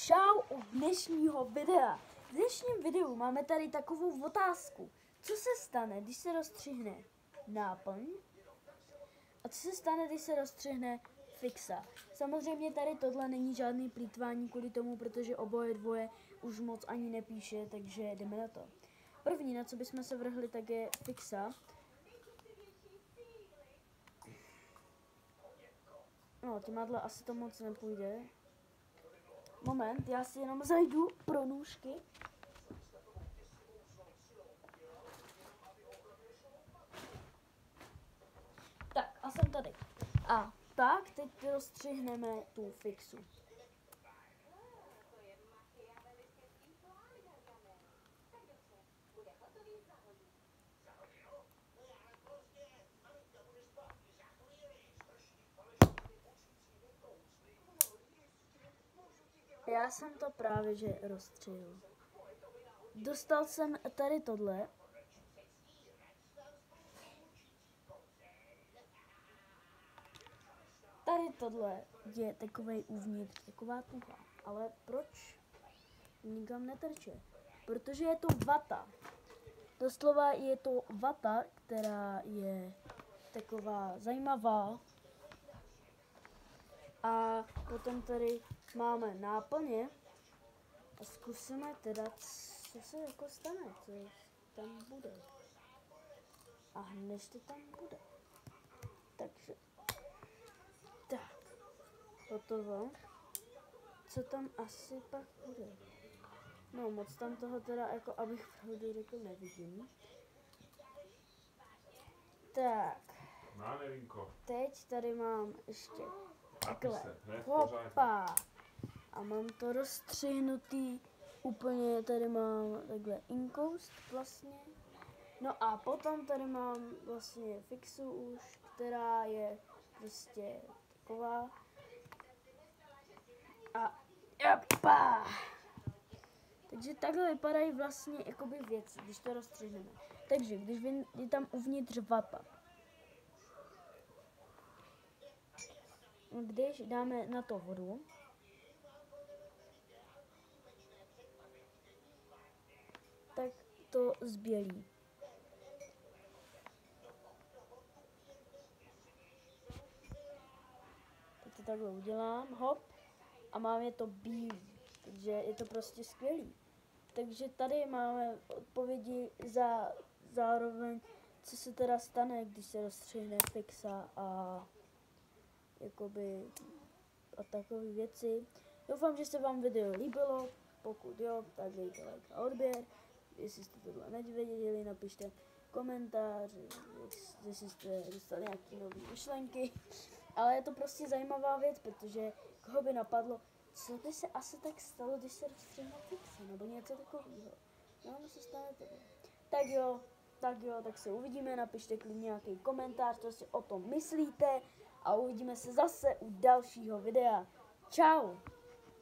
Čau u dnešního videa. V dnešním videu máme tady takovou otázku. Co se stane, když se rozstřihne náplň? A co se stane, když se rozstřihne fixa? Samozřejmě tady tohle není žádný plýtvání kvůli tomu, protože oboje dvoje už moc ani nepíše, takže jdeme na to. První, na co bychom se vrhli, tak je fixa. No, těmadle asi to moc nepůjde. Moment, já si jenom zajdu pro nůžky. Tak, a jsem tady. A tak, teď rozstřihneme tu fixu. Já jsem to právě že rozstřihl. Dostal jsem tady tohle. Tady tohle je takovej uvnitř, taková tuha. Ale proč nikam netrče? Protože je to vata. Doslova je to vata, která je taková zajímavá. A potom tady máme náplně a zkusíme teda, co se jako stane, co tam bude. A hned to tam bude. Takže, tak, hotovo. Co tam asi pak bude? No moc tam toho teda, jako abych pravdu řekl, nevidím. Tak, teď tady mám ještě takhle, hopa. A mám to rozstřihnutý, úplně tady mám takhle inkoust vlastně. No a potom tady mám vlastně fixu už, která je prostě taková. A jopa. Takže takhle vypadají vlastně jakoby věci, když to rozstřihneme. Takže když je tam uvnitř vata. Když dáme na to vodu, tak to zbělí. Teď to takhle udělám, hop, a máme to bílý, takže je to prostě skvělý. Takže tady máme odpovědi za zároveň, co se teda stane, když se rozstřihne fixa a jakoby a takové věci. Doufám, že se vám video líbilo, pokud jo, tak dejte like a odběr. Jestli jste tohle nevěděli, napište komentář, jestli jste dostali nějaké nové myšlenky. Ale je to prostě zajímavá věc, protože koho by napadlo, co by se asi tak stalo, když se rozstřihne fixa, nebo něco takového. No, se stane to. Tak se uvidíme, napište klidně nějaký komentář, co si o tom myslíte a uvidíme se zase u dalšího videa. Čau!